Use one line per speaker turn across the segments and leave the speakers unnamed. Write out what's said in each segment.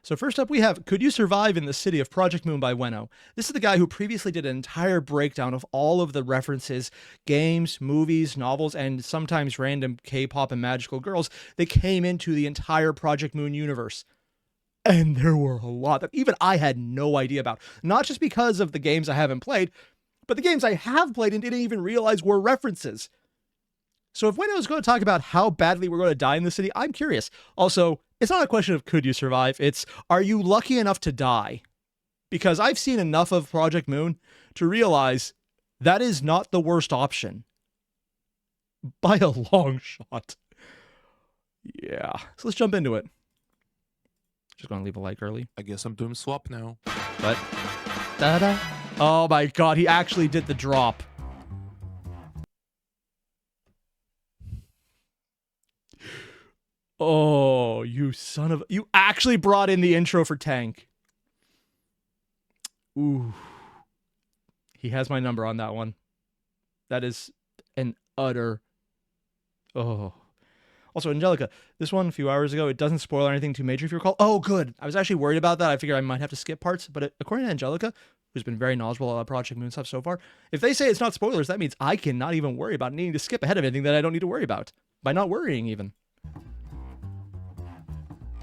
So first up we have, could you survive in the city of Project Moon by Weno? This is the guy who previously did an entire breakdown of all of the references, games, movies, novels, and sometimes random K-pop and magical girls that came into the entire Project Moon universe. And there were a lot that even I had no idea about. Not just because of the games I haven't played, but the games I have played and didn't even realize were references. So if Weno is going to talk about how badly we're going to die in the city, I'm curious. Also, it's not a question of could you survive, it's are you lucky enough to die? Because I've seen enough of Project Moon to realize that is not the worst option. By a long shot. Yeah. So let's jump into it. Just going to leave a like early.
I guess I'm doing swap now.
But da-da. Oh my god, he actually did the drop. Oh, you son of... You actually brought in the intro for Tank. Ooh. He has my number on that one. That is an utter... Oh. Also, Angelica, this one a few hours ago, it doesn't spoil anything too major if you recall. Oh, good. I was actually worried about that. I figured I might have to skip parts. But according to Angelica, who's been very knowledgeable about Project Moon stuff so far, if they say it's not spoilers, that means I cannot even worry about needing to skip ahead of anything that I don't need to worry about. By not worrying, even.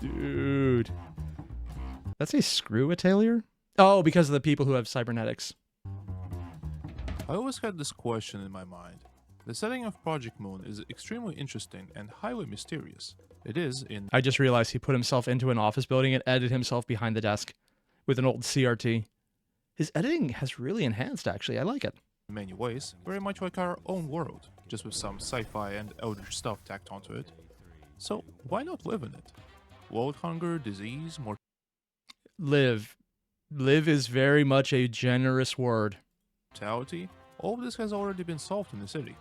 Dude. That's a screw a Airier? Oh, because of the people who have cybernetics.
I always had this question in my mind. The setting of Project Moon is extremely interesting and highly mysterious. It is in...
I just realized he put himself into an office building and edited himself behind the desk with an old CRT. His editing has really enhanced, actually. I like it.
In many ways, very much like our own world, just with some sci-fi and eldritch stuff tacked onto it. So, why not live in it? World hunger, disease,
Live. Live is very much a generous word.
mortality, all of this has already been solved in the city.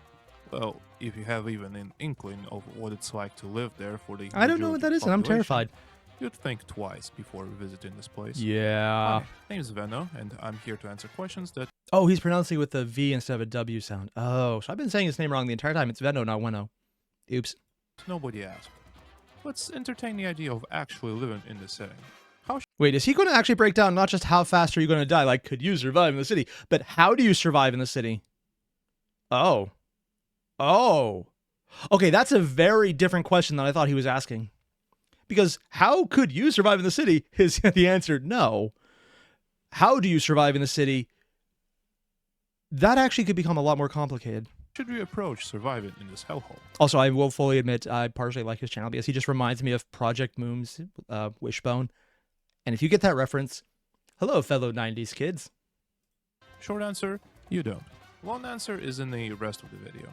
Well, if you have even an inkling of what it's like to live there for the...
I don't know what that is, and I'm terrified.
You'd think twice before visiting this place.
Yeah.
My name's Veno, and I'm here to answer questions that...
Oh, he's pronouncing with a V instead of a W sound. Oh, so I've been saying his name wrong the entire time. It's Veno, not Weno. Oops.
Nobody asked. Let's entertain the idea of actually living in this setting.
Wait, is he going to actually break down not just how fast are you going to die, like could you survive in the city, but how do you survive in the city? Oh. Oh. Okay, that's a very different question than I thought he was asking. Because how could you survive in the city is the answer no. How do you survive in the city? That actually could become a lot more complicated.
Should we approach surviving in this hellhole?
Also, I will fully admit I partially like his channel because he just reminds me of Project Moon's Wishbone. And if you get that reference, hello, fellow 90s kids.
Short answer, you don't. Long answer is in the rest of the video.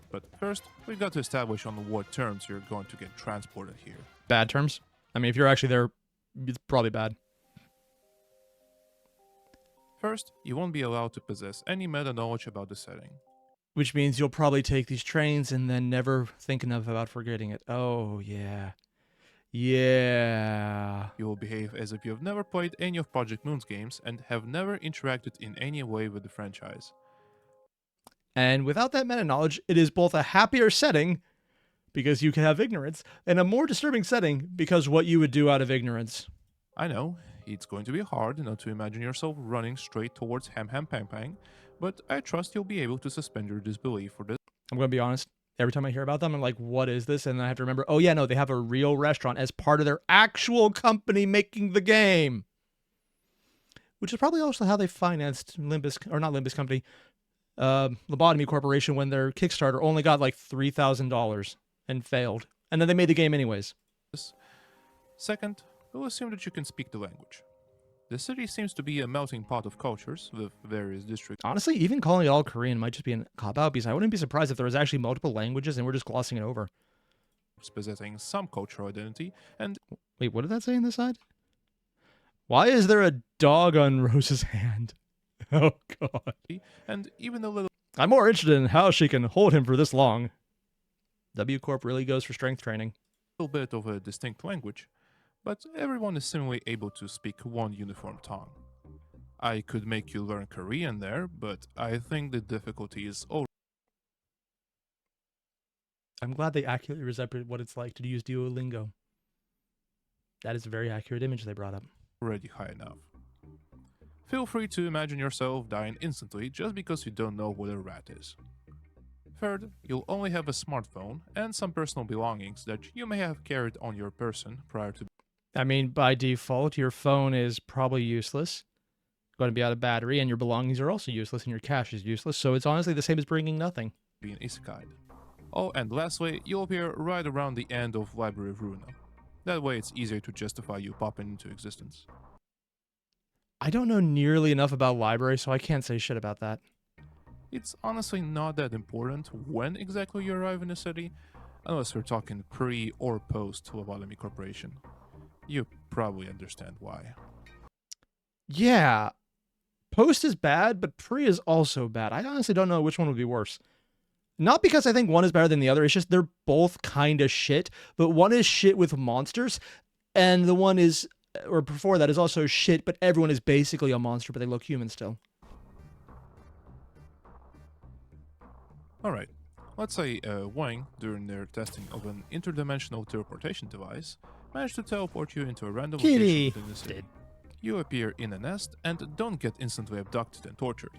But first, we've got to establish on what terms you're going to get transported here.
Bad terms? I mean, if you're actually there, it's probably bad.
First, you won't be allowed to possess any meta knowledge about the setting.
Which means you'll probably take these trains and then never think enough about forgetting it. Oh, yeah. Yeah.
You will behave as if you have never played any of Project Moon's games and have never interacted in any way with the franchise.
And without that meta knowledge, it is both a happier setting, because you can have ignorance, and a more disturbing setting, because what you would do out of ignorance.
I know, it's going to be hard not to imagine yourself running straight towards Ham Ham Pang Pang, but I trust you'll be able to suspend your disbelief for this.
I'm going to be honest. Every time I hear about them, I'm like, what is this? And then I have to remember, oh yeah, no, they have a real restaurant as part of their actual company making the game. Which is probably also how they financed Limbus, or not Limbus Company, Lobotomy Corporation when their Kickstarter only got like $3,000 and failed. And then they made the game anyways.
Second, we'll assume that you can speak the language. The city seems to be a melting pot of cultures, with various districts.
Honestly, even calling it all Korean might just be a cop-out, because I wouldn't be surprised if there was actually multiple languages and we're just glossing it over.
Possessing some cultural identity, and...
Wait, what did that say on this side? Why is there a dog on Rose's hand? Oh, God.
And even a little...
I'm more interested in how she can hold him for this long. W Corp really goes for strength training.
bit of a distinct language, but everyone is similarly able to speak one uniform tongue. I could make you learn Korean there, but I think the difficulty is over.
I'm glad they accurately represented what it's like to use Duolingo. That is a very accurate image they brought up.
already high enough. Feel free to imagine yourself dying instantly just because you don't know what a rat is. Third, you'll only have a smartphone and some personal belongings that you may have carried on your person prior to
I mean, by default, your phone is probably useless, going to be out of battery, and your belongings are also useless, and your cash is useless, so it's honestly the same as bringing nothing.
being isekai. Oh, and lastly, you'll appear right around the end of Library of Ruina. That way it's easier to justify you popping into existence.
I don't know nearly enough about library, so I can't say shit about that.
It's honestly not that important when exactly you arrive in a city, unless we're talking pre or post Lobotomy Corporation. You probably understand why.
Yeah, post is bad, but pre is also bad. I honestly don't know which one would be worse. Not because I think one is better than the other, it's just they're both kind of shit, but one is shit with monsters, and the one is, or before that, is also shit, but everyone is basically a monster, but they look human still.
Alright, let's say Wang, during their testing of an interdimensional teleportation device, managed to teleport you into a random
Kitty.
location within the city. You appear in a nest and don't get instantly abducted and tortured.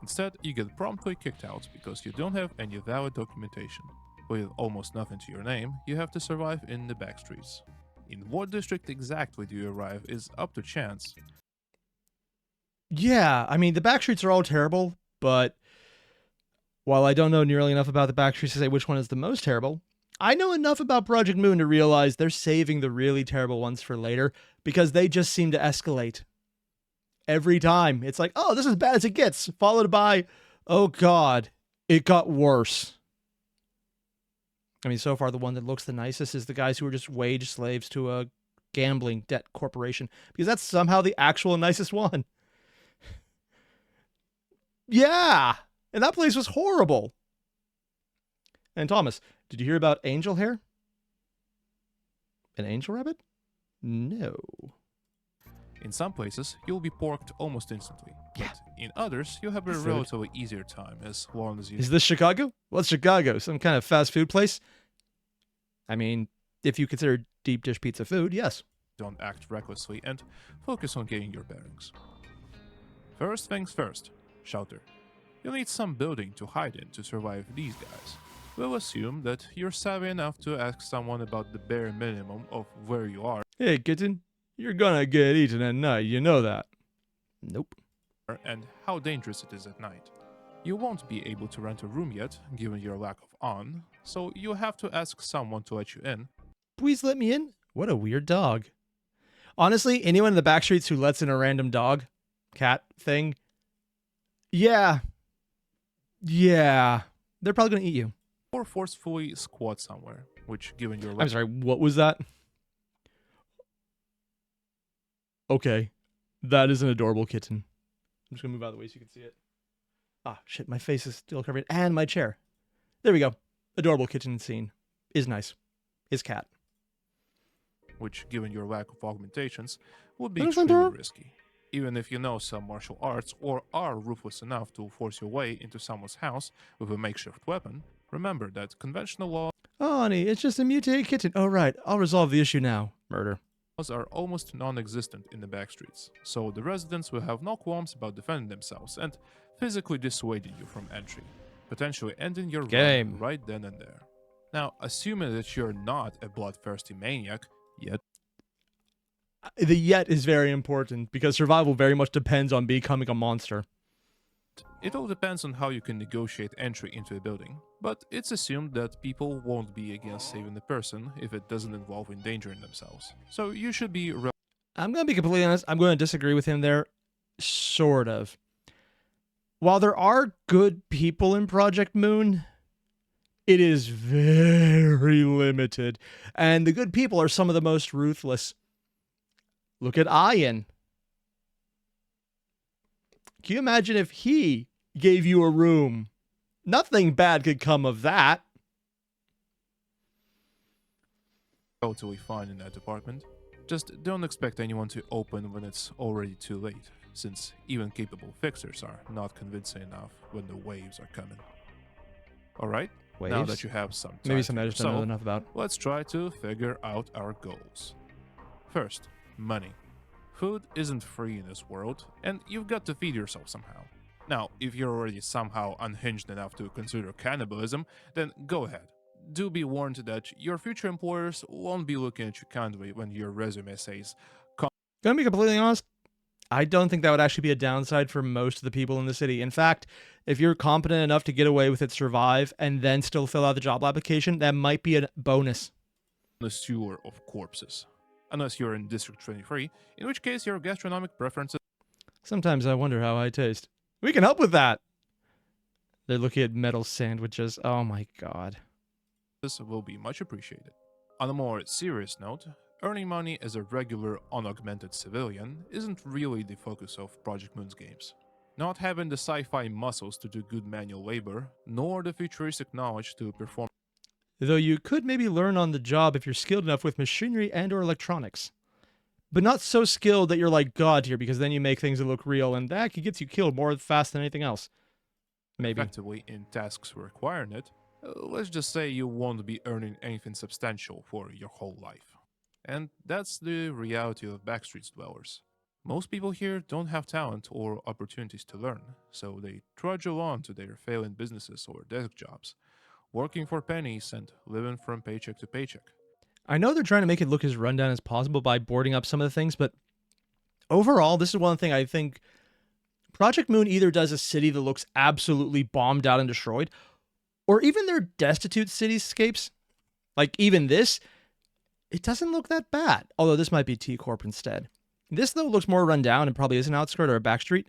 Instead, you get promptly kicked out because you don't have any valid documentation. With almost nothing to your name, you have to survive in the backstreets. In what district exactly do you arrive is up to chance.
Yeah, I mean, the backstreets are all terrible, but while I don't know nearly enough about the backstreets to say which one is the most terrible, I know enough about Project Moon to realize they're saving the really terrible ones for later because they just seem to escalate. Every time. It's like, oh, this is as bad as it gets, followed by, oh god, it got worse. I mean, so far the one that looks the nicest is the guys who are just wage slaves to a gambling debt corporation, because that's somehow the actual nicest one. Yeah, and that place was horrible. And Thomas, did you hear about angel hair? An angel rabbit? No.
In some places, you'll be porked almost instantly.
Yeah.
But in others, you'll have a
Food.
relatively easier time as long as you
Is this Chicago? What's Chicago? Some kind of fast food place? I mean, if you consider deep dish pizza food, yes.
don't act recklessly and focus on getting your bearings. First things first, shelter. You'll need some building to hide in to survive these guys. We'll assume that you're savvy enough to ask someone about the bare minimum of where you are.
Hey, kitten, you're gonna get eaten at night, you know that. Nope.
And how dangerous it is at night. You won't be able to rent a room yet, given your lack of on, so you'll have to ask someone to let you in.
Please let me in? What a weird dog. Honestly, anyone in the back streets who lets in a random dog, cat thing, yeah, they're probably gonna eat you.
Or forcefully squat somewhere, which, given your
I'm
lack
sorry, what was that? Okay, that is an adorable kitten. I'm just gonna move out of the way so you can see it. Ah, shit, my face is still covered, and my chair. There we go. Adorable kitten scene. Is nice. Is cat.
which, given your lack of augmentations, would be
Understand
extremely
her?
risky. Even if you know some martial arts or are ruthless enough to force your way into someone's house with a makeshift weapon, remember that conventional laws
Oh, honey, it's just a mutated kitten. Oh, right. I'll resolve the issue now. Murder.
are almost non-existent in the backstreets, so the residents will have no qualms about defending themselves and physically dissuading you from entry, potentially ending your
Game.
run right then and there. Now, assuming that you're not a bloodthirsty maniac yet,
The yet is very important because survival very much depends on becoming a monster.
it all depends on how you can negotiate entry into a building, but it's assumed that people won't be against saving the person if it doesn't involve endangering themselves. So you should be
I'm going to be completely honest. I'm going to disagree with him there. Sort of. While there are good people in Project Moon, it is very limited. And the good people are some of the most ruthless. Look at Ian. Can you imagine if he gave you a room? Nothing bad could come of that.
relatively fine in that department. Just don't expect anyone to open when it's already too late, since even capable fixers are not convincing enough when the waves are coming. Alright, now
Waves?
that you have some time
Maybe
to
something I just don't know
yourself,
enough about.
let's try to figure out our goals. First, money. Food isn't free in this world, and you've got to feed yourself somehow. Now, if you're already somehow unhinged enough to consider cannibalism, then go ahead. Do be warned that your future employers won't be looking at you kindly when your resume says,
Gonna be completely honest, I don't think that would actually be a downside for most of the people in the city. In fact, if you're competent enough to get away with it, survive, and then still fill out the job application, that might be a bonus.
a sewer of corpses. Unless you're in District 23, in which case your gastronomic preferences
Sometimes I wonder how I taste. We can help with that. They're looking at metal sandwiches. Oh my god.
will be much appreciated. On a more serious note, earning money as a regular, unaugmented civilian isn't really the focus of Project Moon's games. Not having the sci-fi muscles to do good manual labor, nor the futuristic knowledge to perform
Though you could maybe learn on the job if you're skilled enough with machinery and or electronics. But not so skilled that you're like God here, because then you make things that look real, and that gets you killed more fast than anything else. Maybe.
effectively in tasks requiring it, let's just say you won't be earning anything substantial for your whole life. And that's the reality of Backstreet's dwellers. Most people here don't have talent or opportunities to learn, so they trudge along to their failing businesses or desk jobs, working for pennies and living from paycheck to paycheck.
I know they're trying to make it look as rundown as possible by boarding up some of the things, but overall, this is one thing I think Project Moon either does a city that looks absolutely bombed out and destroyed, or even their destitute cityscapes, like even this, it doesn't look that bad. Although this might be T-Corp instead. This, though, looks more run down and probably is an outskirt or a backstreet.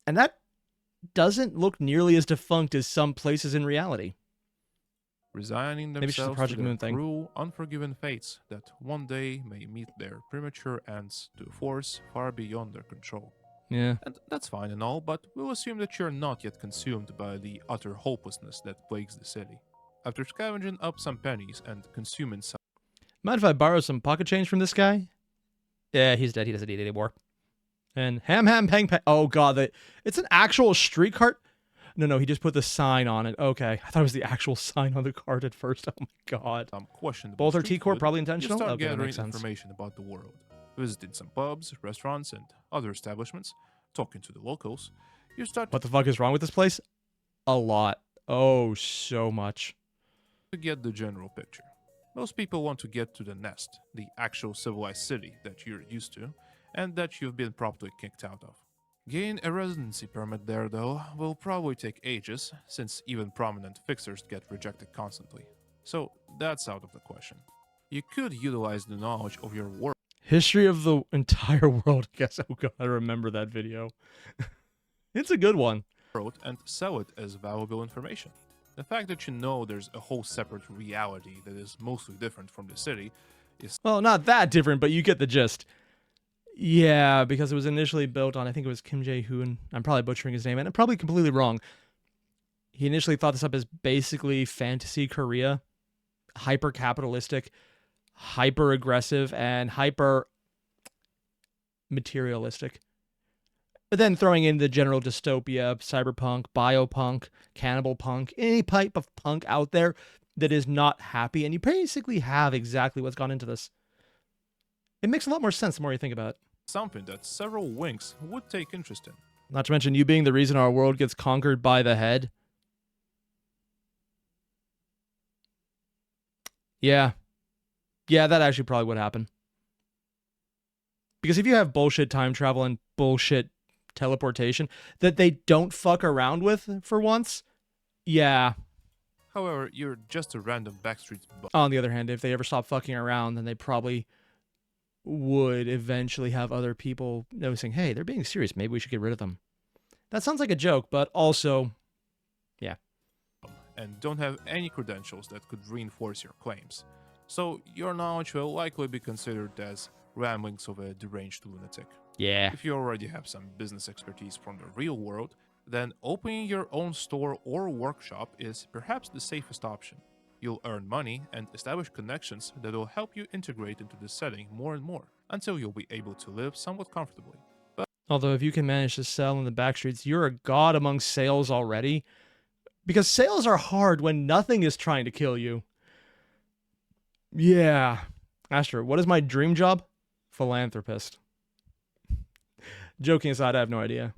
And that doesn't look nearly as defunct as some places in reality.
Resigning
Maybe it's just a
themselves
Project
to
Moon
their
thing.
cruel, unforgiven fates that one day may meet their premature ends to force far beyond their control.
Yeah.
And that's fine and all, but we'll assume that you're not yet consumed by the utter hopelessness that plagues the city. After scavenging up some pennies and consuming some
Mind if I borrow some pocket change from this guy? Yeah, he's dead. He doesn't need it anymore. And ham, pang, pang. Oh, God. It's an actual street cart? No, he just put the sign on it. Okay. I thought it was the actual sign on the cart at first. Oh, my God.
questionable
Both are
street
T-Corp,
food,
probably
you
intentional?
start
Okay, that
gathering
makes sense.
information about the world, visiting some pubs, restaurants, and other establishments, talking to the locals. You start
What the fuck is wrong with this place? A lot. Oh, so much.
to get the general picture. Most people want to get to the nest, the actual civilized city that you're used to, and that you've been promptly kicked out of. Getting a residency permit there, though, will probably take ages, since even prominent fixers get rejected constantly. So that's out of the question. You could utilize the knowledge of your world
History of the entire world. I guess. Oh, God, I remember that video. It's a good one.
and sell it as valuable information. The fact that you know there's a whole separate reality that is mostly different from the city is
Well, not that different, but you get the gist. Yeah, because it was initially built on, I think it was Kim Jae-hoon. I'm probably butchering his name, and I'm probably completely wrong. He initially thought this up as basically fantasy Korea, hyper-capitalistic, hyper-aggressive, and hyper-materialistic. But then throwing in the general dystopia, cyberpunk, biopunk, cannibal punk, any type of punk out there that is not happy, and you basically have exactly what's gone into this. It makes a lot more sense the more you think about it.
something that several winks would take interest in.
Not to mention you being the reason our world gets conquered by the head. Yeah. Yeah, that actually probably would happen. Because if you have bullshit time travel and bullshit teleportation that they don't fuck around with for once, yeah.
However, you're just a random backstreet
On the other hand, if they ever stop fucking around, then they probably would eventually have other people noticing, hey, they're being serious. Maybe we should get rid of them. That sounds like a joke, but also, yeah.
and don't have any credentials that could reinforce your claims. So your knowledge will likely be considered as ramblings of a deranged lunatic.
Yeah.
If you already have some business expertise from the real world, then opening your own store or workshop is perhaps the safest option. You'll earn money and establish connections that will help you integrate into the setting more and more, until you'll be able to live somewhat comfortably.
Although if you can manage to sell in the backstreets, you're a god among sales already. Because sales are hard when nothing is trying to kill you. Yeah. Master, what is my dream job? Philanthropist. Joking aside, I have no idea.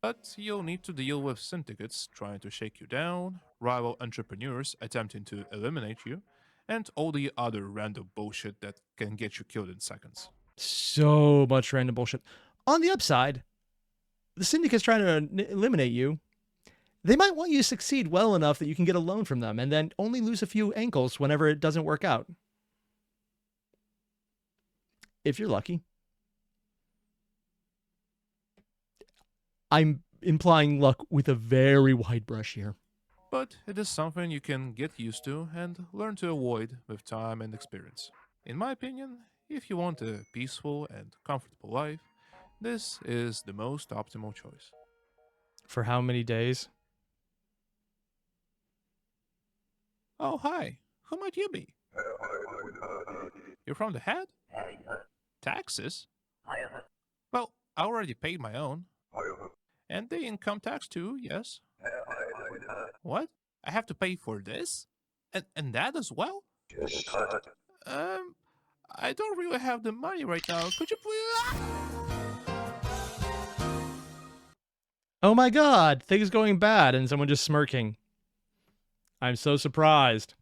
But you'll need to deal with syndicates trying to shake you down, rival entrepreneurs attempting to eliminate you, and all the other random bullshit that can get you killed in seconds.
So much random bullshit. On the upside, the syndicate's trying to eliminate you. They might want you to succeed well enough that you can get a loan from them and then only lose a few ankles whenever it doesn't work out. If you're lucky. I'm implying luck with a very wide brush here.
But it is something you can get used to and learn to avoid with time and experience. In my opinion, if you want a peaceful and comfortable life, this is the most optimal choice.
For how many days?
Oh, hi. Who might you be? You're from the head? Taxes? Well, I already paid my own. And the income tax too, yes. What? I have to pay for this? And that as well? I don't really have the money right now. Could you please?
Oh my god, things going bad and someone just smirking. I'm so surprised.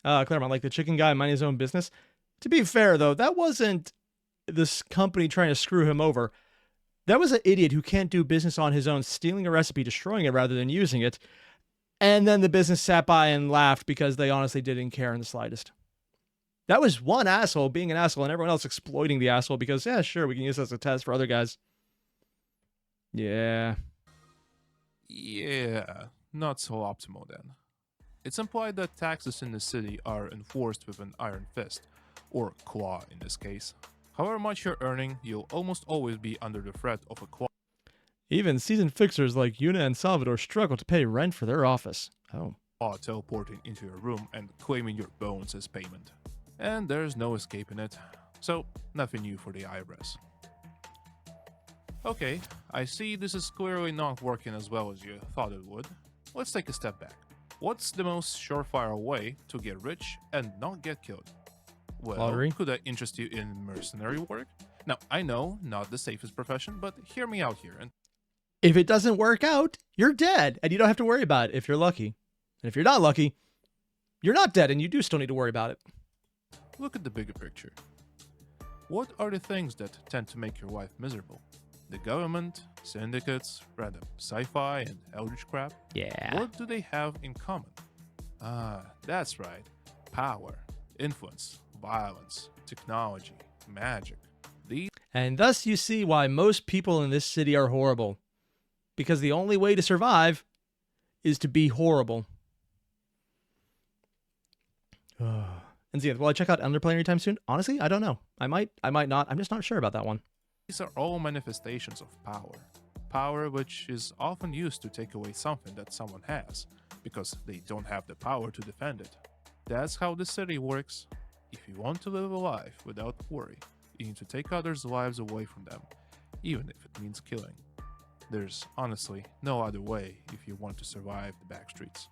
Claremont, like the chicken guy minding his own business. To be fair, though, that wasn't this company trying to screw him over. That was an idiot who can't do business on his own, stealing a recipe, destroying it rather than using it. And then the business sat by and laughed because they honestly didn't care in the slightest. That was one asshole being an asshole and everyone else exploiting the asshole because, yeah, sure, we can use this as a test for other guys. Yeah.
Yeah, not so optimal then. It's implied that taxes in the city are enforced with an iron fist, or claw in this case. However much you're earning, you'll almost always be under the threat of a claw.
Even seasoned fixers like Yuna and Salvador struggle to pay rent for their office. Oh.
Teleporting into your room and claiming your bones as payment. And there's no escaping it. So, nothing new for the IRS. Okay, I see this is clearly not working as well as you thought it would. Let's take a step back. What's the most surefire way to get rich and not get killed? Well,
Lottery?
Could I interest you in mercenary work? Now, I know, not the safest profession, but hear me out here. And
If it doesn't work out, you're dead, and you don't have to worry about it if you're lucky. And if you're not lucky, you're not dead, and you do still need to worry about it.
look at the bigger picture. What are the things that tend to make your life miserable? The government, syndicates, random sci-fi and eldritch crap?
Yeah.
What do they have in common? Ah, that's right. Power, influence, violence, technology, magic. These
And thus you see why most people in this city are horrible. Because the only way to survive is to be horrible. And Zia, will I check out Underplay anytime soon? Honestly, I don't know. I might not. I'm just not sure about that one.
These are all manifestations of power. Power which is often used to take away something that someone has, because they don't have the power to defend it. That's how the city works. If you want to live a life without worry, you need to take others' lives away from them, even if it means killing. There's honestly no other way if you want to survive the back streets.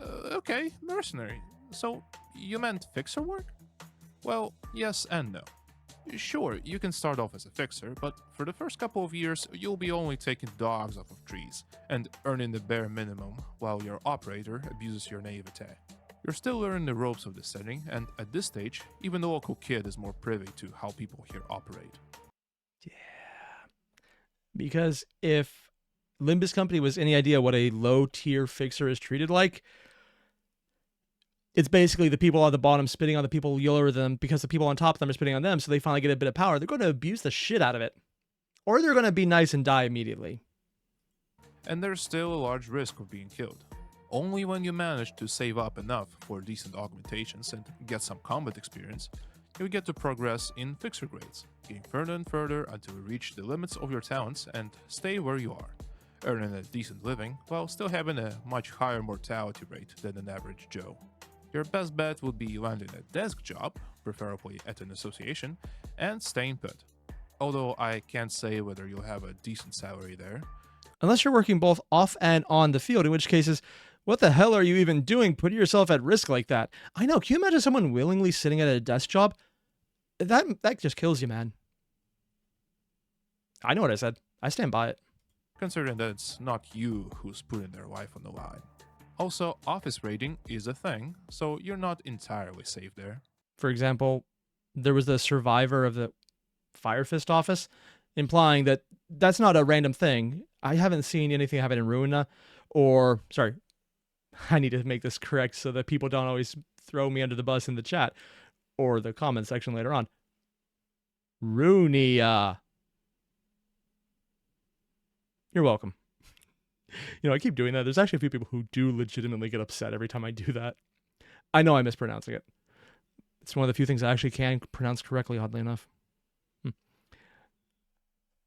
Okay, mercenary. So, you meant fixer work? Well, yes and no. Sure, you can start off as a fixer, but for the first couple of years, you'll be only taking dogs off of trees and earning the bare minimum while your operator abuses your naivete. You're still learning the ropes of the setting, and at this stage, even the local kid is more privy to how people here operate.
Yeah. Because if Limbus Company was any idea what a low-tier fixer is treated like, it's basically the people on the bottom spitting on the people lower than them because the people on top of them are spitting on them, so they finally get a bit of power. They're going to abuse the shit out of it. Or they're going to be nice and die immediately.
And there's still a large risk of being killed. Only when you manage to save up enough for decent augmentations and get some combat experience, you get to progress in fixer grades, getting further and further until you reach the limits of your talents and stay where you are, earning a decent living while still having a much higher mortality rate than an average Joe. Your best bet would be landing a desk job, preferably at an association, and staying put. Although I can't say whether you'll have a decent salary there.
Unless you're working both off and on the field, in which cases What the hell are you even doing putting yourself at risk like that? I know, can you imagine someone willingly sitting at a desk job? That just kills you, man. I know what I said. I stand by it.
Considering that it's not you who's putting their life on the line. Also, office raiding is a thing, so you're not entirely safe there.
For example, there was the survivor of the Fire Fist office, implying that that's not a random thing. I haven't seen anything happen in Ruina, or, sorry, I need to make this correct so that people don't always throw me under the bus in the chat, or the comment section later on. Runia. You're welcome. You know, I keep doing that. There's actually a few people who do legitimately get upset every time I do that. I know I'm mispronouncing it. It's one of the few things I actually can pronounce correctly, oddly enough.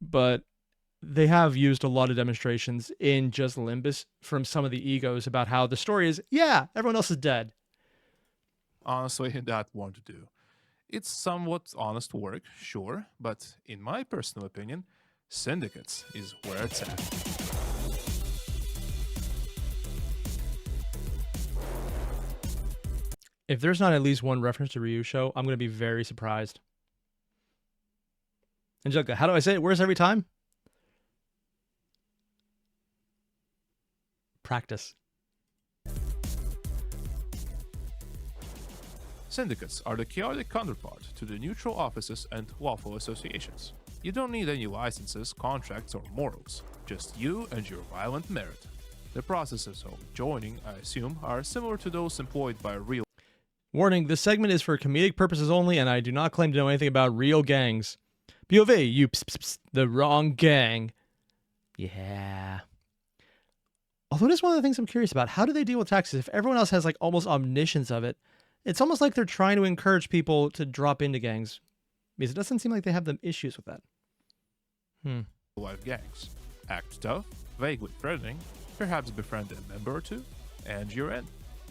But they have used a lot of demonstrations in just Limbus from some of the egos about how the story is, yeah, everyone else is dead.
Honestly, that won't do. It's somewhat honest work, sure, but in my personal opinion, syndicates is where it's at.
If there's not at least one reference to Ryu show, I'm going to be very surprised. Angelica, how do I say it? Where's every time? Practice.
Syndicates are the chaotic counterpart to the neutral offices and lawful associations. You don't need any licenses, contracts, or morals, just you and your violent merit. The processes of joining, I assume, are similar to those employed by real.
Warning, this segment is for comedic purposes only, and I do not claim to know anything about real gangs. POV, you the wrong gang. Yeah. Although it is one of the things I'm curious about. How do they deal with taxes if everyone else has like almost omniscience of it? It's almost like they're trying to encourage people to drop into gangs. Because it doesn't seem like they have the issues with that.
Life gangs. Act tough, vaguely threatening, perhaps befriend a member or two, and you're in.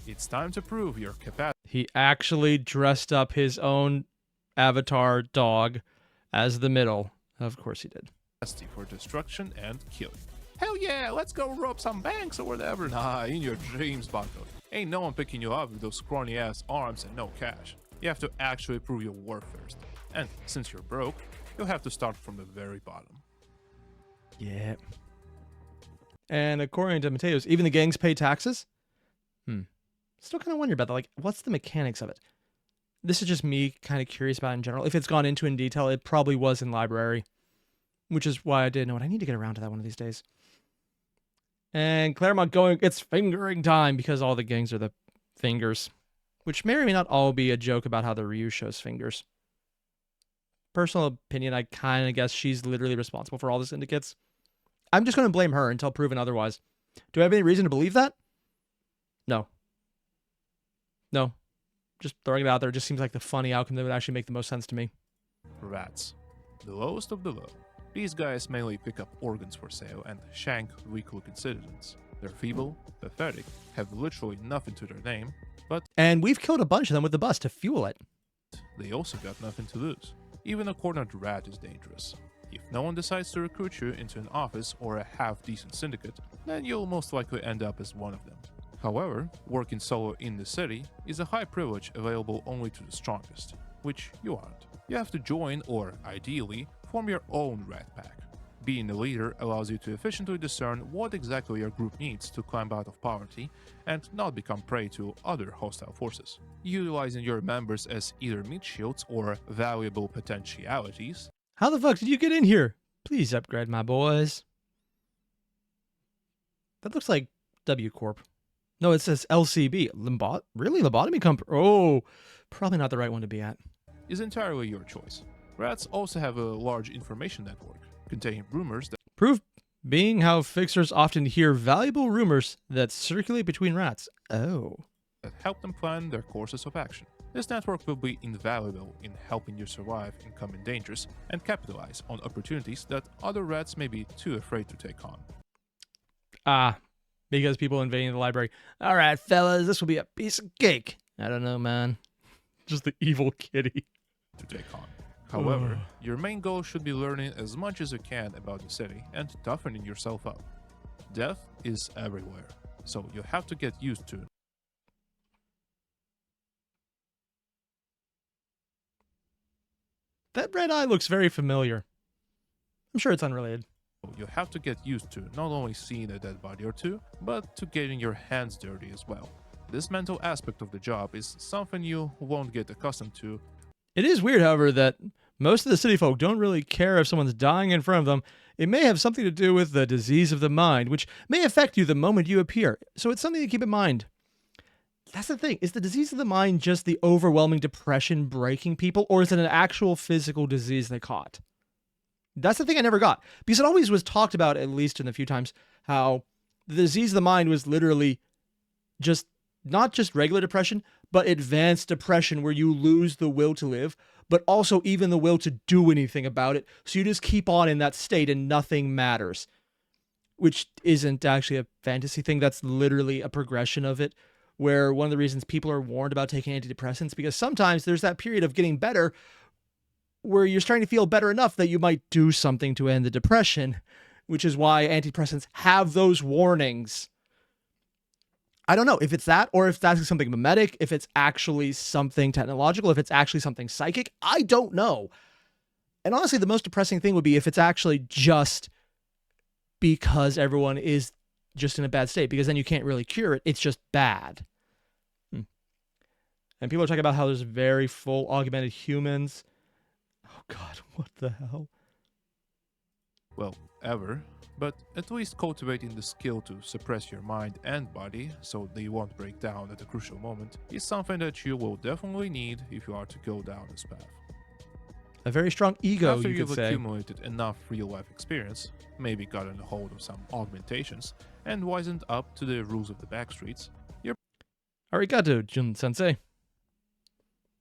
It's time to prove your capacity.
He actually dressed up his own avatar dog as the middle. Of course he did.
For destruction and killing. Hell yeah, let's go rob some banks or whatever. Nah, in your dreams, Bucko. Ain't no one picking you up with those scrawny ass arms and no cash. You have to actually prove your worth first. And since you're broke, you'll have to start from the very bottom.
Yeah. And according to Mateos, even the gangs pay taxes? Still kind of wonder about that. Like, what's the mechanics of it? This is just me kind of curious about it in general. If it's gone into in detail, it probably was in library. Which is why I didn't know it. I need to get around to that one of these days. And Claremont going, it's fingering time because all the gangs are the fingers. Which may or may not all be a joke about how the Ryu shows fingers. Personal opinion, I kind of guess she's literally responsible for all the syndicates. I'm just going to blame her until proven otherwise. Do I have any reason to believe that? No. No. Just throwing it out there. It just seems like the funny outcome that would actually make the most sense to me.
Rats. The lowest of the low. These guys mainly pick up organs for sale and shank weak-looking citizens. They're feeble, pathetic, have literally nothing to their name, but...
And we've killed a bunch of them with the bus to fuel it.
They also got nothing to lose. Even a cornered rat is dangerous. If no one decides to recruit you into an office or a half-decent syndicate, then you'll most likely end up as one of them. However, working solo in the city is a high privilege available only to the strongest, which you aren't. You have to join or, ideally, form your own rat pack. Being a leader allows you to efficiently discern what exactly your group needs to climb out of poverty and not become prey to other hostile forces. Utilizing your members as either meat shields or valuable potentialities.
How the fuck did you get in here? Please upgrade my boys. That looks like W Corp. No, it says LCB. Really? Lobotomy company? Oh, probably not the right one to be at.
Is entirely your choice. Rats also have a large information network, containing rumors that
Proof being how fixers often hear valuable rumors that circulate between rats. Oh.
help them plan their courses of action. This network will be invaluable in helping you survive incoming dangers and capitalize on opportunities that other rats may be too afraid to take on.
Because people invading the library. All right, fellas, this will be a piece of cake. I don't know, man. Just the evil kitty.
To take on. However, your main goal should be learning as much as you can about the city and toughening yourself up. Death is everywhere. so you have to get used to.
That red eye looks very familiar. I'm sure it's unrelated.
You have to get used to not only seeing a dead body or two, but to getting your hands dirty as well. This mental aspect of the job is something you won't get accustomed to.
It is weird, however, that most of the city folk don't really care if someone's dying in front of them. It may have something to do with the disease of the mind, which may affect you the moment you appear. So it's something to keep in mind. That's the thing. Is the disease of the mind just the overwhelming depression breaking people, or is it an actual physical disease they caught? That's the thing I never got. Because it always was talked about, at least in a few times, how the disease of the mind was literally just not just regular depression, but advanced depression where you lose the will to live, but also even the will to do anything about it. So you just keep on in that state and nothing matters, which isn't actually a fantasy thing. That's literally a progression of it, where one of the reasons people are warned about taking antidepressants, because sometimes there's that period of getting better where you're starting to feel better enough that you might do something to end the depression, which is why antidepressants have those warnings. I don't know if it's that, or if that's something mimetic, if it's actually something technological, if it's actually something psychic. I don't know. And honestly, the most depressing thing would be if it's actually just because everyone is just in a bad state, because then you can't really cure it. It's just bad. And people are talking about how there's very full augmented humans. Oh God, what the hell?
Well, ever. But at least cultivating the skill to suppress your mind and body so they won't break down at a crucial moment is something that you will definitely need if you are to go down this path.
A very strong ego,
After
you
you've
could say.
accumulated enough real-life experience, maybe gotten a hold of some augmentations, and wisened up to the rules of the backstreets, you're
Arigato, Jun-sensei.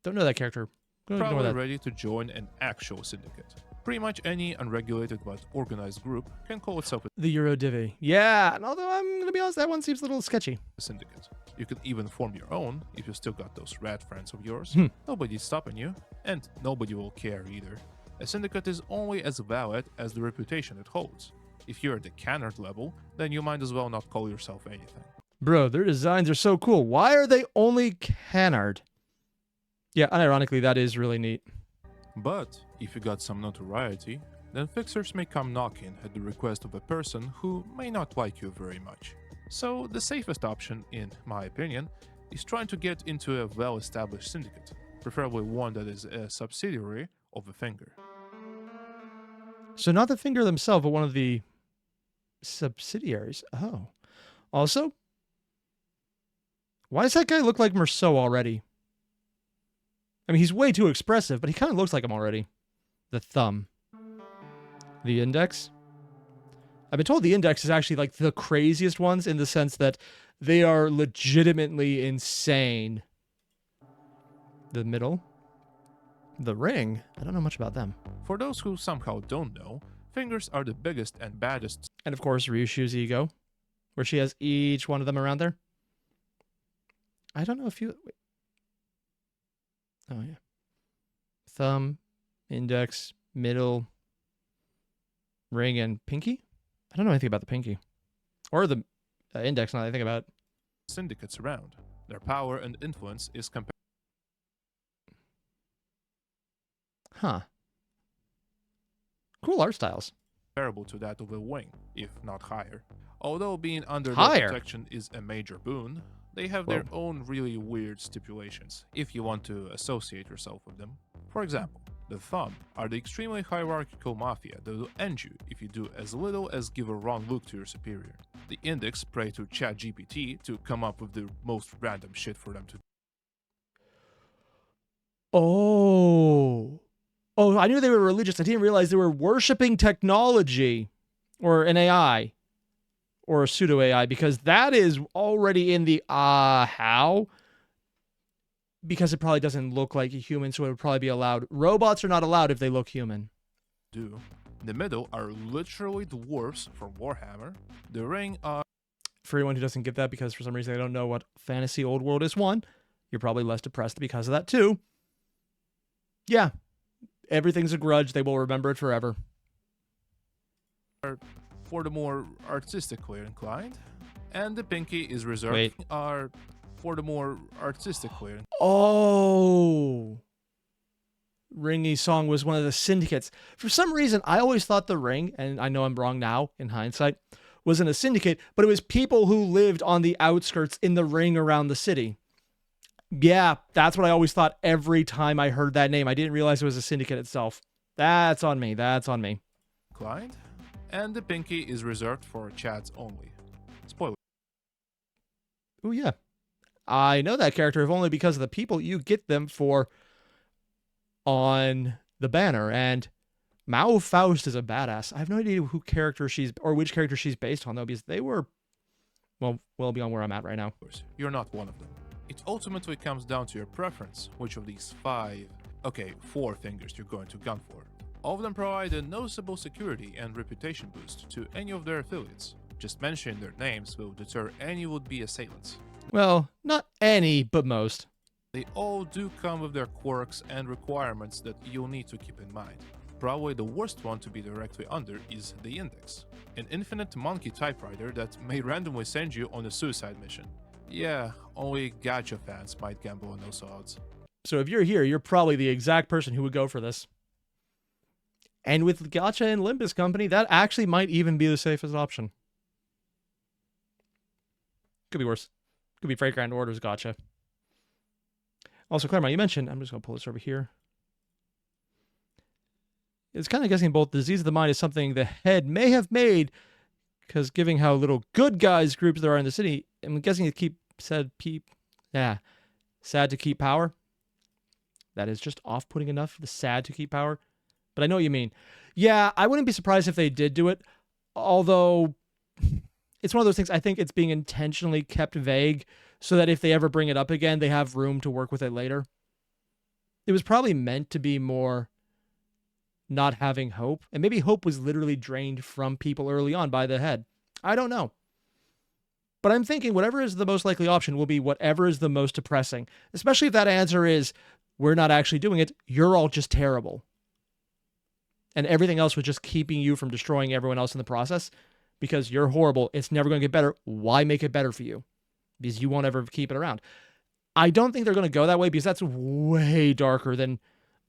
Don't know that character. Go ignore
probably
that.
ready to join an actual syndicate. Pretty much any unregulated but organized group can call itself
The Eurodivi. Yeah, and although I'm going to be honest, that one seems a little sketchy.
a syndicate. You can even form your own if you still got those rat friends of yours.
Hmm.
Nobody's stopping you, and nobody will care either. A syndicate is only as valid as the reputation it holds. If you're at the canard level, then you might as well not call yourself anything.
Bro, their designs are so cool. Why are they only canard? Yeah, unironically, that is really neat.
But if you got some notoriety, then fixers may come knocking at the request of a person who may not like you very much. So the safest option, in my opinion, is trying to get into a well-established syndicate, preferably one that is a subsidiary of a finger.
So not the finger themselves, but one of the subsidiaries. Oh. Also, why does that guy look like Merceau already? I mean, he's way too expressive, but he kind of looks like him already. The thumb. The index. I've been told the index is actually like the craziest ones in the sense that they are legitimately insane. The middle. The ring. I don't know much about them.
For those who somehow don't know, fingers are the biggest and baddest
And of course, Ryushu's ego, where she has each one of them around there. I don't know if you... Wait. Oh, yeah. Thumb, index, middle, ring, and pinky? I don't know anything about the pinky. Or the index, now that I think about it.
syndicates around. Their power and influence is
Huh. Cool art styles.
comparable to that of a wing, if not higher. Although being under their
Higher?
protection is a major boon, they have their own really weird stipulations if you want to associate yourself with them. For example, the thumb are the extremely hierarchical mafia that will end you if you do as little as give a wrong look to your superior. The index pray to ChatGPT to come up with the most random shit for them to do.
Oh. Oh, I knew they were religious. I didn't realize they were worshiping technology. Or an AI. Or a pseudo AI, because that is already in the how? Because it probably doesn't look like a human, so it would probably be allowed. Robots are not allowed if they look human.
In the middle are literally dwarfs from Warhammer. The ring are
For anyone who doesn't get that, because for some reason they don't know what fantasy old world is, one, you're probably less depressed because of that, too. Yeah. Everything's a grudge. They will remember it forever.
for the more artistically inclined. And the pinky is reserved
Wait.
for the more artistic player.
Oh. Ringy Song was one of the syndicates. For some reason, I always thought the ring, and I know I'm wrong now in hindsight, wasn't a syndicate, but it was people who lived on the outskirts in the ring around the city. Yeah, that's what I always thought every time I heard that name. I didn't realize it was a syndicate itself. That's on me. That's on me.
Client. And the pinky is reserved for chats only. Spoiler.
Oh, yeah. I know that character, if only because of the people you get them for on the banner. And Mao Faust is a badass. I have no idea which character she's based on, though, because they were, well beyond where I'm at right now.
You're not one of them. It ultimately comes down to your preference, which of these 4 fingers you're going to gun for. All of them provide a noticeable security and reputation boost to any of their affiliates. Just mentioning their names will deter any would-be assailants.
Well, not any, but most.
They all do come with their quirks and requirements that you'll need to keep in mind. Probably the worst one to be directly under is the Index, an infinite monkey typewriter that may randomly send you on a suicide mission. Yeah, only gacha fans might gamble on those odds.
So if you're here, you're probably the exact person who would go for this. And with gacha and Limbus Company, that actually might even be the safest option. Could be worse. Could be Freight Grand Orders gacha. Also, Claremont, you mentioned, I'm just going to pull this over here. It's kind of guessing both disease of the mind is something the head may have made, because given how little good guys groups there are in the city, I'm guessing it sad to keep power. That is just off-putting enough, the sad to keep power. But I know what you mean. Yeah, I wouldn't be surprised if they did do it, although it's one of those things, I think it's being intentionally kept vague so that if they ever bring it up again, they have room to work with it later. It was probably meant to be more not having hope, and maybe hope was literally drained from people early on by the head. I don't know. But I'm thinking whatever is the most likely option will be whatever is the most depressing, especially if that answer is, we're not actually doing it, you're all just terrible. And everything else was just keeping you from destroying everyone else in the process because you're horrible. It's never going to get better. Why make it better for you? Because you won't ever keep it around. I don't think they're going to go that way because that's way darker than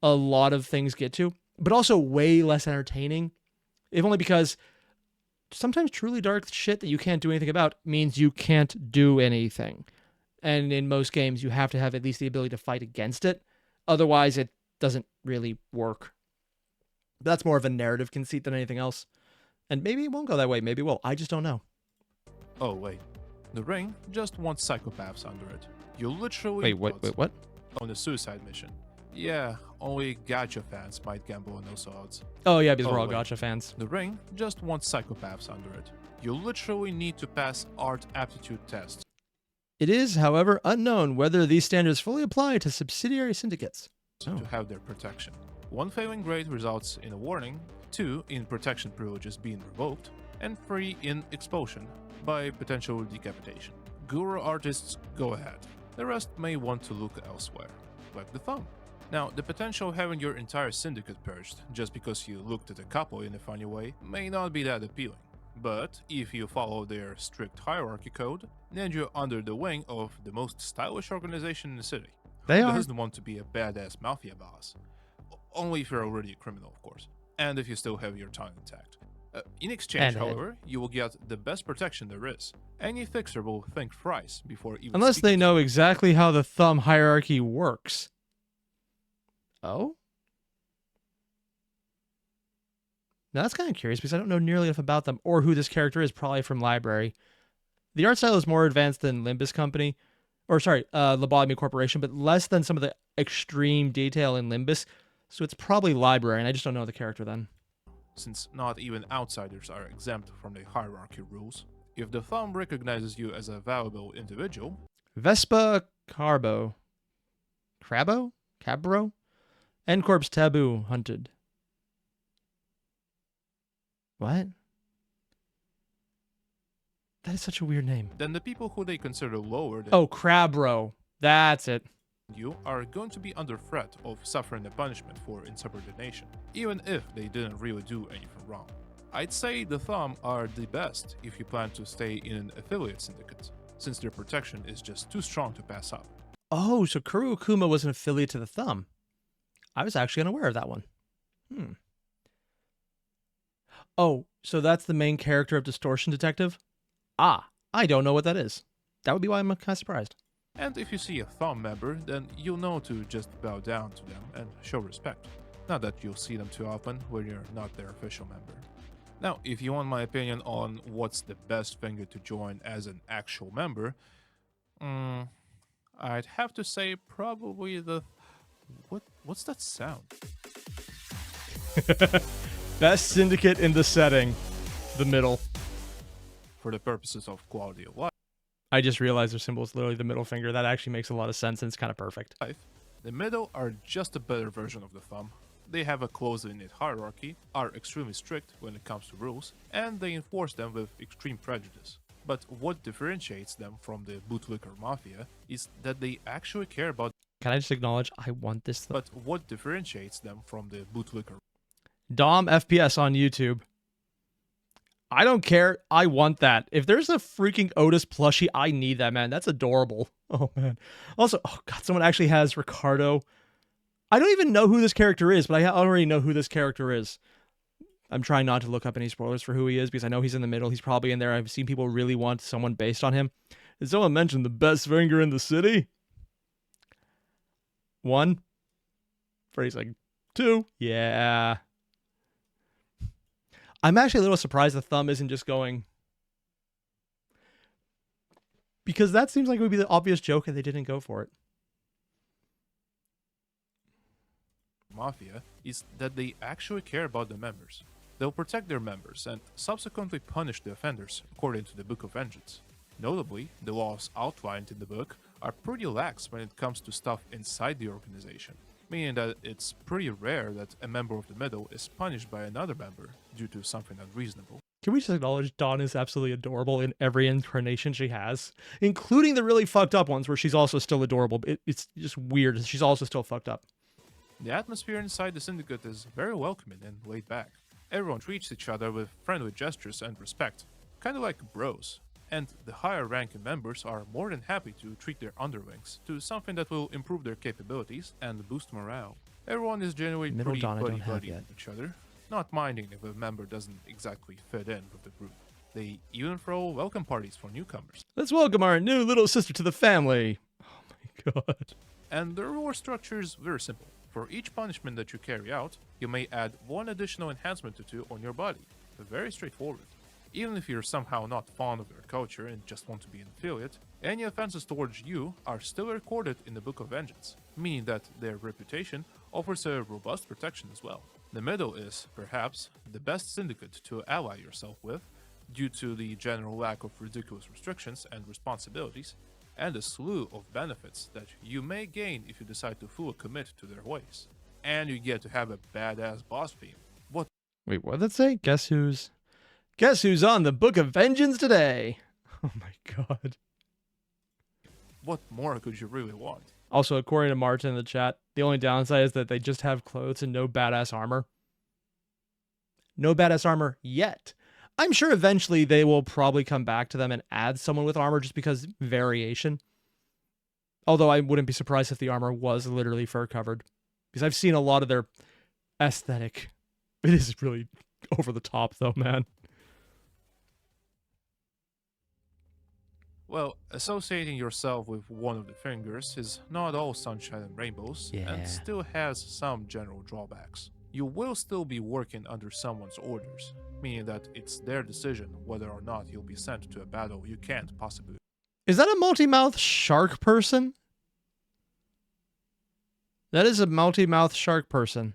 a lot of things get to, but also way less entertaining. If only because sometimes truly dark shit that you can't do anything about means you can't do anything. And in most games, you have to have at least the ability to fight against it. Otherwise, it doesn't really work. But that's more of a narrative conceit than anything else. And maybe it won't go that way. Maybe it will. I just don't know.
Oh, wait. The ring just wants psychopaths under it. You literally...
Wait, what?
On a suicide mission. Yeah, only gacha fans might gamble on those odds.
Oh, yeah, because we're all gacha fans.
The ring just wants psychopaths under it. You literally need to pass art aptitude tests.
It is, however, unknown whether these standards fully apply to subsidiary syndicates.
To have their protection. 1 failing grade results in a warning, 2 in protection privileges being revoked, and 3 in expulsion by potential decapitation. Guru artists, go ahead. The rest may want to look elsewhere, like the thumb. Now, the potential of having your entire syndicate purged just because you looked at a couple in a funny way may not be that appealing. But if you follow their strict hierarchy code, then you're under the wing of the most stylish organization in the city.
They
Who
are.
doesn't want to be a badass mafia boss? Only if you're already a criminal, of course. And if you still have your tongue intact. In exchange, however, you will get the best protection there is. Any fixer will think thrice before even
Unless they
speaking.
know exactly how the thumb hierarchy works. Oh? Now that's kind of curious because I don't know nearly enough about them or who this character is, probably from Library. The art style is more advanced than Limbus Company, Lobotomy Corporation, but less than some of the extreme detail in Limbus. So it's probably Library, and I just don't know the character then.
Since not even outsiders are exempt from the hierarchy rules, if the thumb recognizes you as a valuable individual...
Vespa Cabro? End corpse taboo hunted. What? That is such a weird name.
Then the people who they consider lower than
Oh, Crabro. That's it.
you are going to be under threat of suffering a punishment for insubordination, even if they didn't really do anything wrong. I'd say the Thumb are the best if you plan to stay in an affiliate syndicate, since their protection is just too strong to pass up.
Oh, so Kuru Akuma was an affiliate to the Thumb. I was actually unaware of that one. Oh, so that's the main character of Distortion Detective? Ah, I don't know what that is. That would be why I'm kind of surprised.
And if you see a Thumb member, then you'll know to just bow down to them and show respect. Not that you'll see them too often when you're not their official member. Now, if you want my opinion on what's the best finger to join as an actual member, I'd have to say probably the... What's that sound?
Best syndicate in the setting. The middle.
For the purposes of quality of life,
I just realized their symbol is literally the middle finger. That actually makes a lot of sense and it's kind of perfect.
the middle are just a better version of the Thumb. They have a closely knit hierarchy, are extremely strict when it comes to rules, and they enforce them with extreme prejudice. But what differentiates them from the bootlicker mafia is that they actually care about...
Can I just acknowledge I want this?
But what differentiates them from the bootlicker...
Dom FPS on YouTube. I don't care. I want that. If there's a freaking Otis plushie, I need that, man. That's adorable. Oh, man. Also, oh, God, someone actually has Ricardo. I don't even know who this character is, but I already know who this character is. I'm trying not to look up any spoilers for who he is because I know he's in the middle. He's probably in there. I've seen people really want someone based on him. Did someone mention the best finger in the city? 1. Phrasing. 2. Yeah. I'm actually a little surprised the Thumb isn't just going... Because that seems like it would be the obvious joke and they didn't go for it.
Mafia is that they actually care about the members. They'll protect their members and subsequently punish the offenders according to the Book of Vengeance. Notably, the laws outlined in the book are pretty lax when it comes to stuff inside the organization, meaning that it's pretty rare that a member of the middle is punished by another member due to something unreasonable.
Can we just acknowledge Dawn is absolutely adorable in every incarnation she has, including the really fucked up ones where she's also still adorable. It's just weird. She's also still fucked up.
The atmosphere inside the syndicate is very welcoming and laid back. Everyone treats each other with friendly gestures and respect, kind of like bros. And the higher ranking members are more than happy to treat their underlings to something that will improve their capabilities and boost morale. Everyone is generally pretty buddy-buddy with each other, not minding if a member doesn't exactly fit in with the group. They even throw welcome parties for newcomers.
Let's welcome our new little sister to the family. Oh my god.
And the reward structure is very simple. For each punishment that you carry out, you may add 1 additional enhancement or 2 on your body. Very straightforward. Even if you're somehow not fond of their culture and just want to be an affiliate, any offenses towards you are still recorded in the Book of Vengeance, meaning that their reputation offers a robust protection as well. The middle is, perhaps, the best syndicate to ally yourself with, due to the general lack of ridiculous restrictions and responsibilities, and a slew of benefits that you may gain if you decide to fully commit to their ways. And you get to have a badass boss theme.
Wait, what did it say? Guess who's on the Book of Vengeance today? Oh my god.
What more could you really want?
Also, according to Martin in the chat, the only downside is that they just have clothes and no badass armor. No badass armor yet. I'm sure eventually they will probably come back to them and add someone with armor just because variation. Although I wouldn't be surprised if the armor was literally fur covered. Because I've seen a lot of their aesthetic. It is really over the top though, man.
Well, associating yourself with one of the fingers is not all sunshine and rainbows, and still has some general drawbacks. You will still be working under someone's orders, meaning that it's their decision whether or not you'll be sent to a battle you can't possibly...
Is that a multi-mouth shark person? That is a multi-mouth shark person.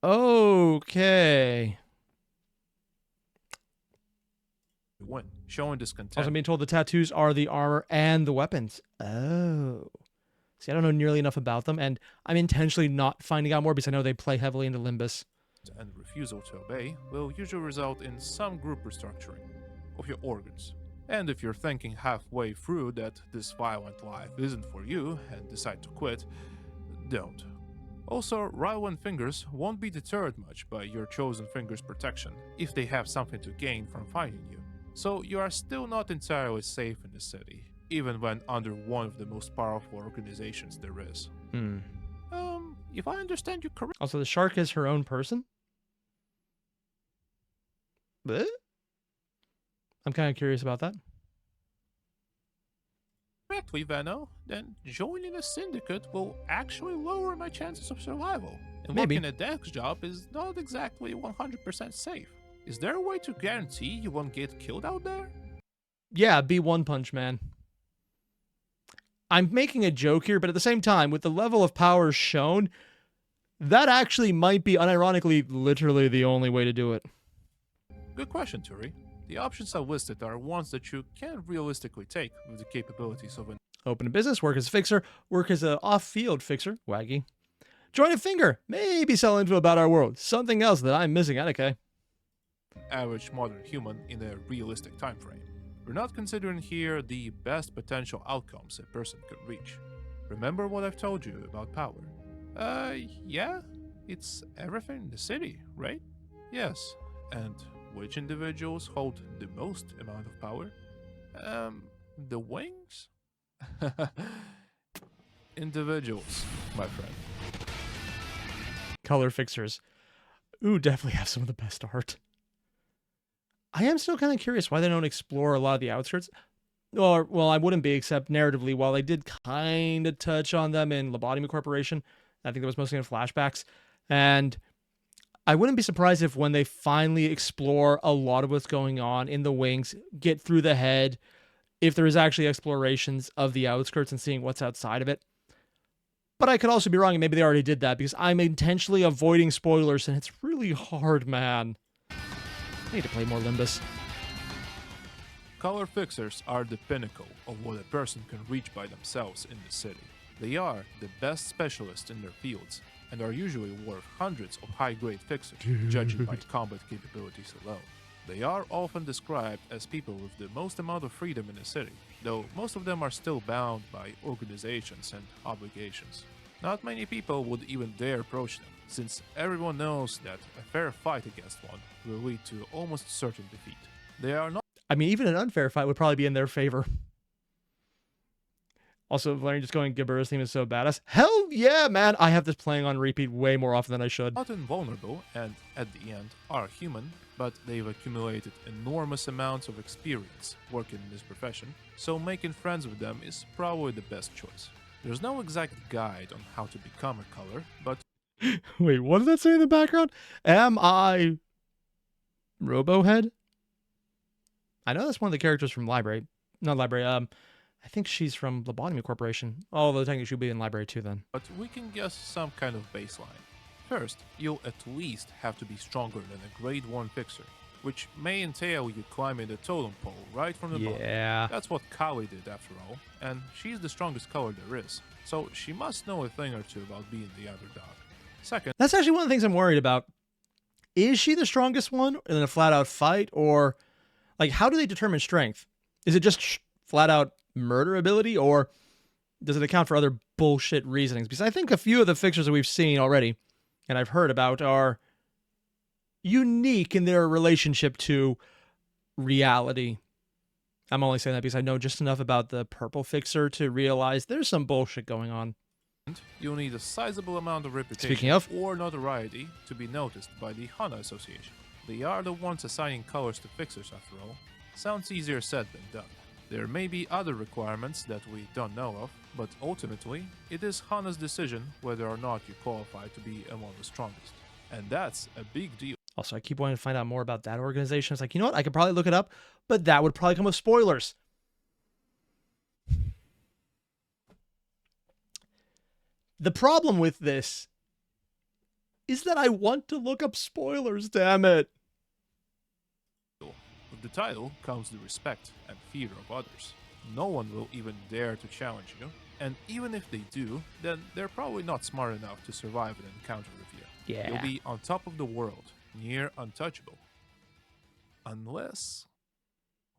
Okay.
Win, showing discontent.
Also, I'm being told the tattoos are the armor and the weapons. Oh. See, I don't know nearly enough about them, and I'm intentionally not finding out more because I know they play heavily into Limbus.
And refusal to obey will usually result in some group restructuring of your organs. And if you're thinking halfway through that this violent life isn't for you and decide to quit, don't. Also, rival fingers won't be deterred much by your chosen finger's protection if they have something to gain from fighting you. So you are still not entirely safe in the city, even when under one of the most powerful organizations there is. If I understand you correctly.
Also, the shark is her own person? Bleh? I'm kind of curious about that.
Correctly, Venno, then joining a syndicate will actually lower my chances of survival. And
Maybe.
working a desk job is not exactly 100% safe. Is there a way to guarantee you won't get killed out there?
Yeah, be One Punch Man. I'm making a joke here, but at the same time, with the level of power shown, that actually might be, unironically, literally the only way to do it.
Good question, Turi. The options I listed are ones that you can realistically take with the capabilities of an
Open a business, work as a fixer, work as an off-field fixer, waggy. Join a finger, maybe sell info about our world. Something else that I'm missing, Anike.
average modern human in a realistic time frame. We're not considering here the best potential outcomes a person could reach. Remember what I've told you about power? Yeah, it's everything in the city, right? Yes, and which individuals hold the most amount of power? The wings? Individuals, my friend.
Color fixers. Ooh, definitely have some of the best art. I am still kind of curious why they don't explore a lot of the outskirts. Or, well, I wouldn't be, except narratively, while they did kind of touch on them in Lobotomy Corporation. I think that was mostly in flashbacks. And I wouldn't be surprised if when they finally explore a lot of what's going on in the wings, get through the head, if there is actually explorations of the outskirts and seeing what's outside of it. But I could also be wrong, and maybe they already did that, because I'm intentionally avoiding spoilers, and it's really hard, man. I need to play more Limbus.
Color fixers are the pinnacle of what a person can reach by themselves in the city. They are the best specialists in their fields, and are usually worth hundreds of high-grade fixers, judging by combat capabilities alone. They are often described as people with the most amount of freedom in the city, though most of them are still bound by organizations and obligations. Not many people would even dare approach them, since everyone knows that a fair fight against one will lead to almost certain defeat. They are not.
I mean, even an unfair fight would probably be in their favor. Also, Valerian just going Gibber's theme is so badass. Hell yeah, man! I have this playing on repeat way more often than I should.
Not invulnerable and, at the end, are human, but they've accumulated enormous amounts of experience working in this profession, so making friends with them is probably the best choice. There's no exact guide on how to become a color, but
Wait, what did that say in the background? Am I Robohead? I know that's one of the characters from Library. Not Library, I think she's from Lobotomy Corporation. Although technically she'll be in Library too then.
we can guess some kind of baseline. First, you'll at least have to be stronger than a grade 1 fixer, which may entail you climbing the totem pole right from the bottom.
Yeah.
That's what Kali did after all, and she's the strongest color there is, so she must know a thing or two about being the underdog. Second,
That's actually one of the things I'm worried about. Is she the strongest one in a flat-out fight, or like how do they determine strength? Is it just flat-out murder ability, or does it account for other bullshit reasonings? Because I think a few of the fixtures that we've seen already and I've heard about are unique in their relationship to reality. I'm only saying that because I know just enough about the purple fixer to realize there's some bullshit going on.
you'll need a sizable amount of reputation
Speaking of,
or notoriety to be noticed by the Hana Association. They are the ones assigning colors to fixers after all. Sounds easier said than done. There may be other requirements that we don't know of, but ultimately, it is Hana's decision whether or not you qualify to be among the strongest. And that's a big deal.
also, I keep wanting to find out more about that organization. It's like, you know what? I could probably look it up, but that would probably come with spoilers. The problem with this is that I want to look up spoilers, damn it.
With the title comes the respect and fear of others. No one will even dare to challenge you, and even if they do, then they're probably not smart enough to survive an encounter with you.
Yeah.
You'll be on top of the world, near untouchable. Unless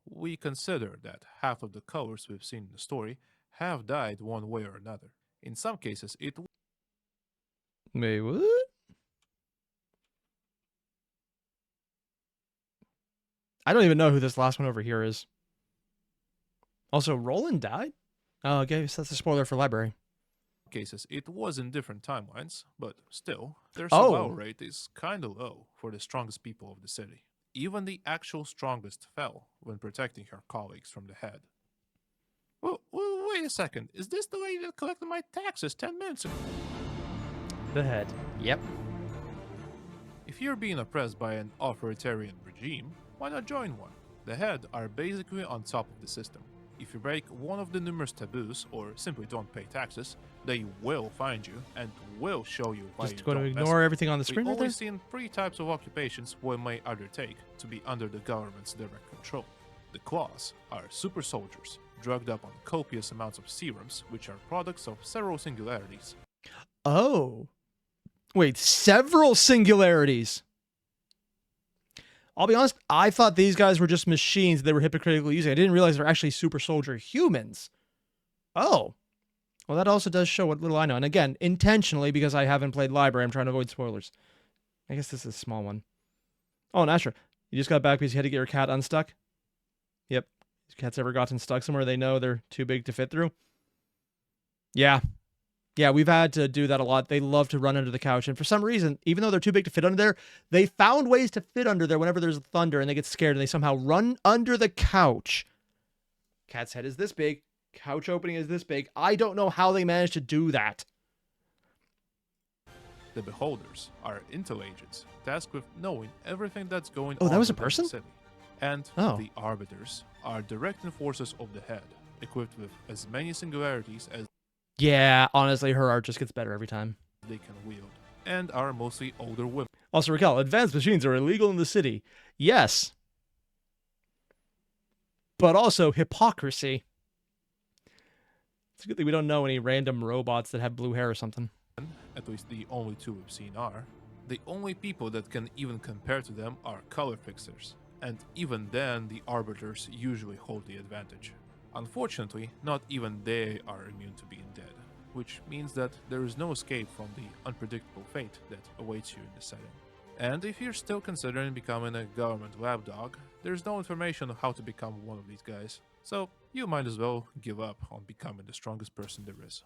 we consider that half of the colors we've seen in the story have died one way or another. In some cases, it
Wait, what? I don't even know who this last one over here is. Also, Roland died? Oh, I guess that's a spoiler for library.
Cases, it was in different timelines, but still, their
Oh.
survival rate is kinda low for the strongest people of the city. Even the actual strongest fell when protecting her colleagues from the head. Well, wait a second. Is this the lady that collected my taxes 10 minutes ago?
The head. Yep.
If you're being oppressed by an authoritarian regime, why not join one? The head are basically on top of the system. If you break one of the numerous taboos or simply don't pay taxes, they will find you and will show you why
Just
you
going to
don't mess
ignore
with
everything on the screen
We've
right
only
there?
seen 3 types of occupations one may undertake to be under the government's direct control. The claws are super soldiers, drugged up on copious amounts of serums, which are products of several singularities.
Oh. Wait, several singularities. I'll be honest, I thought these guys were just machines they were hypocritically using. I didn't realize they're actually super soldier humans. Oh. Well, that also does show what little I know. And again, intentionally, because I haven't played library, I'm trying to avoid spoilers. I guess this is a small one. Oh, and Asher, you just got back because you had to get your cat unstuck? Yep. Has cats ever gotten stuck somewhere they know they're too big to fit through? Yeah. Yeah, we've had to do that a lot. They love to run under the couch. And for some reason, even though they're too big to fit under there, they found ways to fit under there whenever there's thunder and they get scared and they somehow run under the couch. Cat's head is this big. Couch opening is this big. I don't know how they managed to do that.
The beholders are intel agents tasked with knowing everything that's going
Oh,
on
that was a
within the
person?
city. And
Oh.
the arbiters are direct enforcers of the head, equipped with as many singularities as
Yeah, honestly, her art just gets better every time.
they can wield, and are mostly older women.
Also, Raquel, advanced machines are illegal in the city. Yes. But also hypocrisy. It's a good thing we don't know any random robots that have blue hair or something.
At least the only 2 we've seen are. The only people that can even compare to them are color fixers, and even then the arbiters usually hold the advantage. Unfortunately, not even they are immune to being dead, which means that there is no escape from the unpredictable fate that awaits you in this setting. And if you're still considering becoming a government lapdog, there's no information on how to become one of these guys, so you might as well give up on becoming the strongest person there is.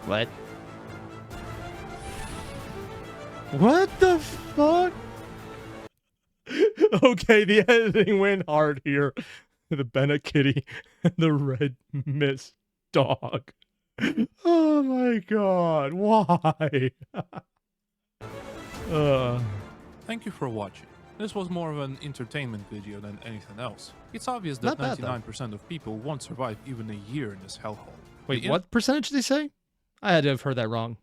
What? What the fuck? Okay, the editing went hard here. The Bennett kitty and the red mist dog. Oh my god, why?
Thank you for watching. This was more of an entertainment video than anything else. It's obvious that
Not bad, though.
99% of people won't survive even a year in this hellhole.
Wait,
The
what percentage did they say? I had to have heard that wrong.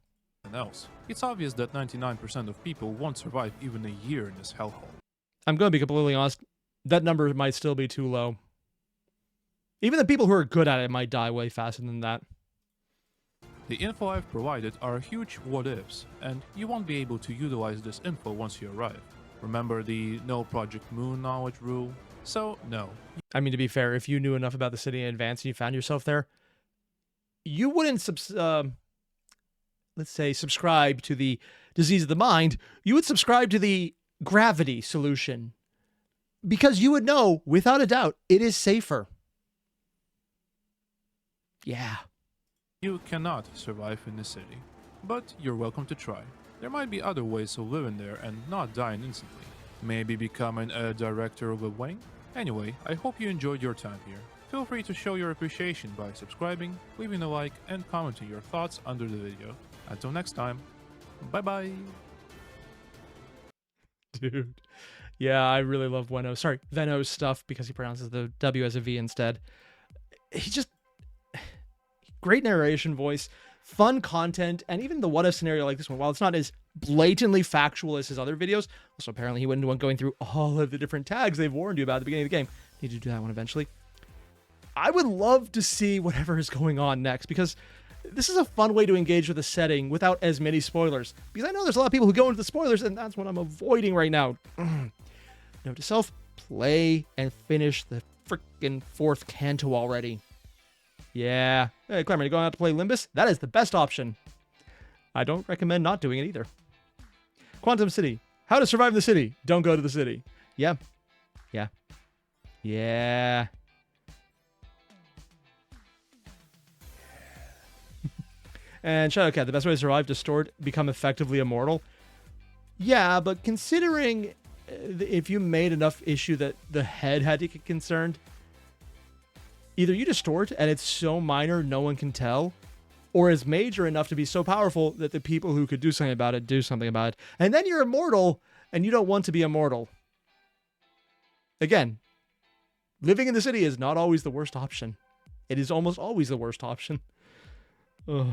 else. It's obvious that 99% of people won't survive even a year in this hellhole.
I'm going to be completely honest. That number might still be too low. Even the people who are good at it might die way faster than that.
The info I've provided are huge what-ifs, and you won't be able to utilize this info once you arrive. Remember the no Project Moon knowledge rule? So, no.
I mean, to be fair, if you knew enough about the city in advance and you found yourself there, you wouldn't, let's say, subscribe to the disease of the mind. You would subscribe to the gravity solution. Because you would know, without a doubt, it is safer. Yeah.
You cannot survive in the city, but you're welcome to try. There might be other ways of living there and not dying instantly. Maybe becoming a director of a wing? Anyway, I hope you enjoyed your time here. Feel free to show your appreciation by subscribing, leaving a like, and commenting your thoughts under the video. Until next time, bye bye!
Dude. Yeah, I really love Veno's stuff because he pronounces the W as a V instead. He just... Great narration voice, fun content, and even the what-if scenario like this one, while it's not as blatantly factual as his other videos, also apparently he wouldn't want going through all of the different tags they've warned you about at the beginning of the game. Need to do that one eventually. I would love to see whatever is going on next, because this is a fun way to engage with the setting without as many spoilers. Because I know there's a lot of people who go into the spoilers, and that's what I'm avoiding right now. Note to self, play and finish the freaking 4th canto already. Yeah. Hey, Clemmer, you going out to play Limbus? That is the best option. I don't recommend not doing it either. Quantum City. How to survive the city. Don't go to the city. Yeah. Yeah. Yeah. And Shadowcat, the best way to survive, distort, become effectively immortal. Yeah, but considering if you made enough issue that the head had to get concerned, either you distort and it's so minor no one can tell, or is major enough to be so powerful that the people who could do something about it do something about it. And then you're immortal, and you don't want to be immortal. Again, living in the city is not always the worst option. It is almost always the worst option. Ugh.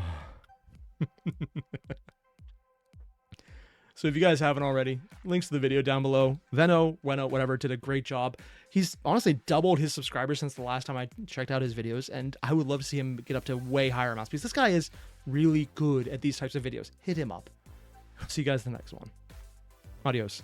So if you guys haven't already, links to the video down below. Venno, whatever, did a great job. He's honestly doubled his subscribers since the last time I checked out his videos, and I would love to see him get up to way higher amounts because this guy is really good at these types of videos. Hit him up. See you guys in the next one. Adios.